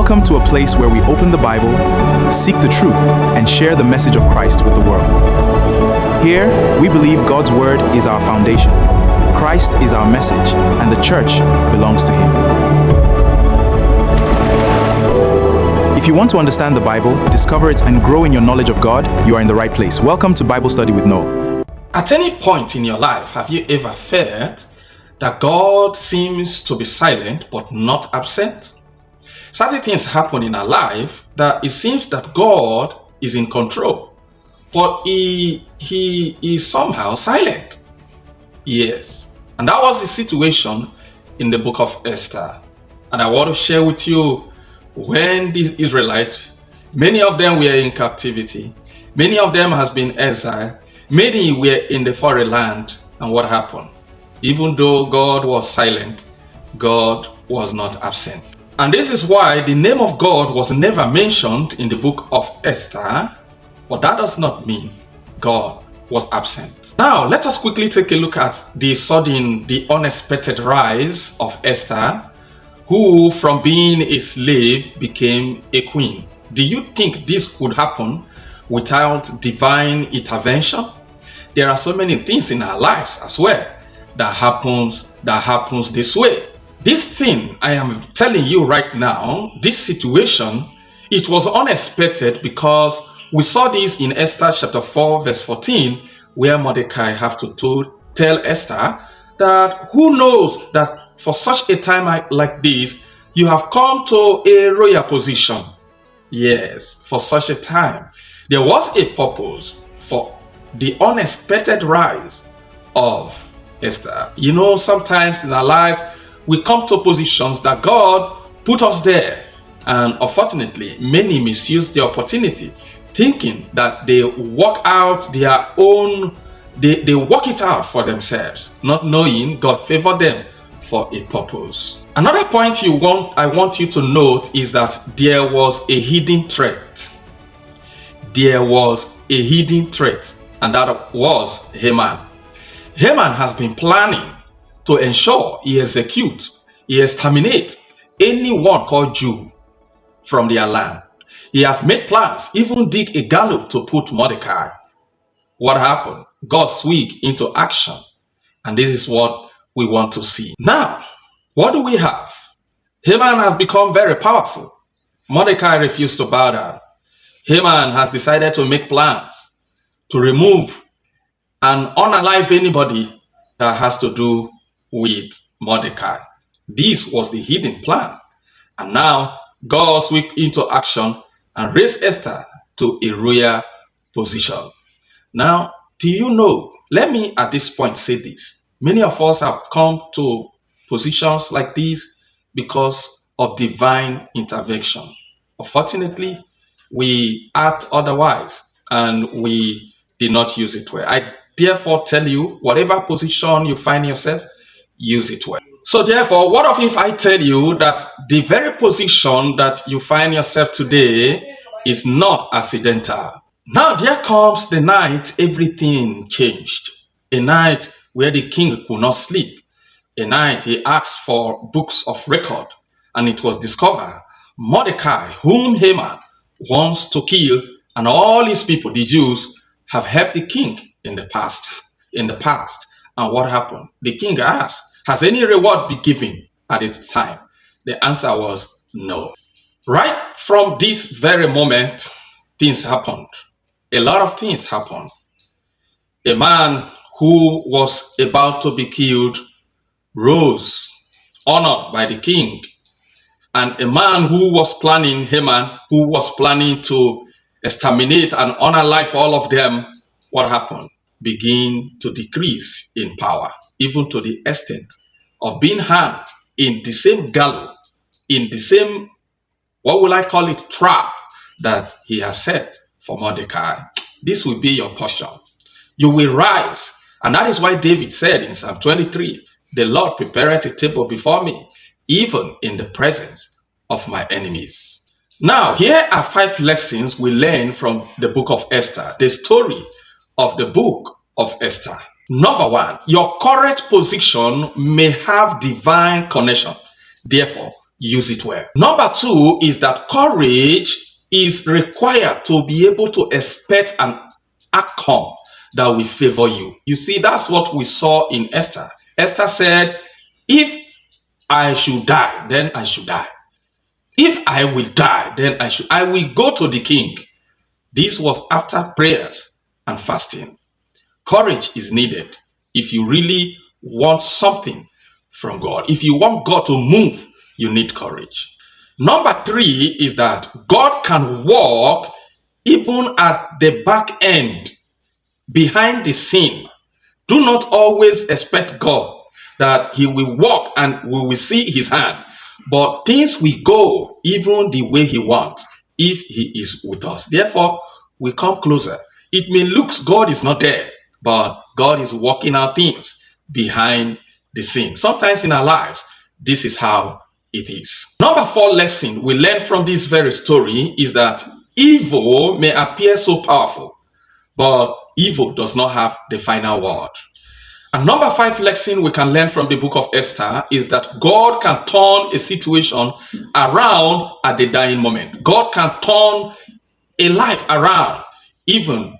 Welcome to a place where we open the Bible, seek the truth, and share the message of Christ with the world. Here, we believe God's Word is our foundation, Christ is our message, and the church belongs to Him. If you want to understand the Bible, discover it, and grow in your knowledge of God, you are in the right place. Welcome to Bible Study with Noel. At any point in your life, have you ever felt that God seems to be silent but not absent? Certain things happen in our life that it seems that God is in control, but He is somehow silent. Yes, and that was the situation in the Book of Esther. And I want to share with you when the Israelites, many of them were in captivity, many of them has been exiled, many were in the foreign land, and what happened? Even though God was silent, God was not absent. And this is why the name of God was never mentioned in the Book of Esther, but that does not mean God was absent. Now, let us quickly take a look at the unexpected rise of Esther, who from being a slave became a queen. Do you think this could happen without divine intervention? There are so many things in our lives as well that happens this way. This thing I am telling you right now, this situation, it was unexpected because we saw this in Esther chapter 4 verse 14, where Mordecai have to tell Esther that who knows that for such a time like this, you have come to a royal position. Yes, for such a time. There was a purpose for the unexpected rise of Esther. You know, sometimes in our lives, we come to positions that God put us there. And unfortunately, many misuse the opportunity, thinking that they work out their own, they work it out for themselves, not knowing God favored them for a purpose. Another point I want you to note is that there was a hidden threat. There was a hidden threat, and that was Haman. Haman has been planning to ensure he exterminates anyone called Jew from their land. He has made plans, even dig a gallows to put Mordecai. What happened? God swung into action, and this is what we want to see. Now, what do we have? Haman has become very powerful. Mordecai refused to bow down. Haman has decided to make plans to remove and unalive anybody that has to do with Mordecai. This was the hidden plan. And now God swung into action and raised Esther to a royal position. Now, do you know, let me at this point say this. Many of us have come to positions like this because of divine intervention. Unfortunately, we act otherwise and we did not use it well. I therefore tell you, whatever position you find yourself, use it well. So therefore, what if I tell you that the very position that you find yourself today is not accidental? Now there comes the night everything changed. A night where the king could not sleep. A night he asked for books of record, and it was discovered Mordecai, whom Haman wants to kill, and all his people, the Jews, have helped the king in the past. And what happened? The king asked, has any reward been given at its time? The answer was no. Right from this very moment, things happened. A lot of things happened. A man who was about to be killed rose, honored by the king. And a man who was planning, Haman, who was planning to exterminate and unalive all of them, what happened? Begin to decrease in power, even to the extent of being hanged in the same gallows, in the same, what will I call it, trap that he has set for Mordecai. This will be your portion. You will rise. And that is why David said in Psalm 23, the Lord prepareth a table before me, even in the presence of my enemies. Now, here are 5 lessons we learn from the book of Esther, the story of the book of Esther. Number 1, your current position may have divine connection. Therefore, use it well. Number two is that courage is required to be able to expect an outcome that will favor you. You see, that's what we saw in Esther. Esther said, if I should die, then I should die. If I will die, then I will go to the king. This was after prayers and fasting. Courage is needed if you really want something from God. If you want God to move, you need courage. Number three is that God can work even at the back end, behind the scene. Do not always expect God that he will work and we will see his hand. But things will go even the way he wants if he is with us. Therefore, we come closer. It may look God is not there, but God is working out things behind the scene. Sometimes in our lives, this is how it is. Number four lesson we learn from this very story is that evil may appear so powerful, but evil does not have the final word. And number five lesson we can learn from the book of Esther is that God can turn a situation around at the dying moment. God can turn a life around even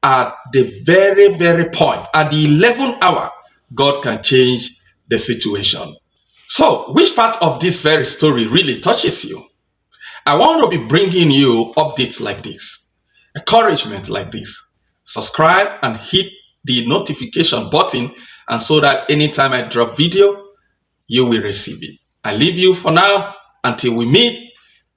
at the very, very point. At the 11th hour, God can change the situation. So, which part of this very story really touches you? I want to be bringing you updates like this, encouragement like this. Subscribe and hit the notification button, and so that anytime I drop video, you will receive it. I leave you for now until we meet.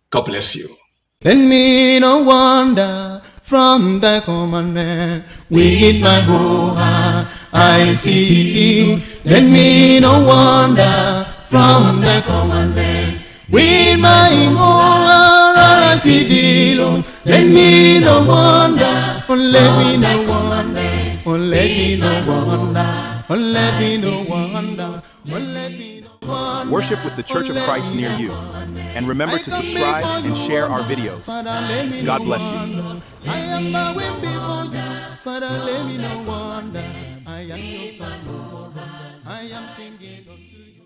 God bless you. Let me no wander from thy commandment. With my whole heart I seek thee. Let me no wander from thy commandment. With my whole heart I seek thee, Lord. Let me no wander. Oh, let me no wander. Oh, let me no wander. Oh, let me no wander. Oh, let me no wander. Worship with the Church of Christ near you. And remember to subscribe and share our videos. God bless you. I am bowing before you. Father, let me no wonder. I am your son, Lord. I am singing unto you.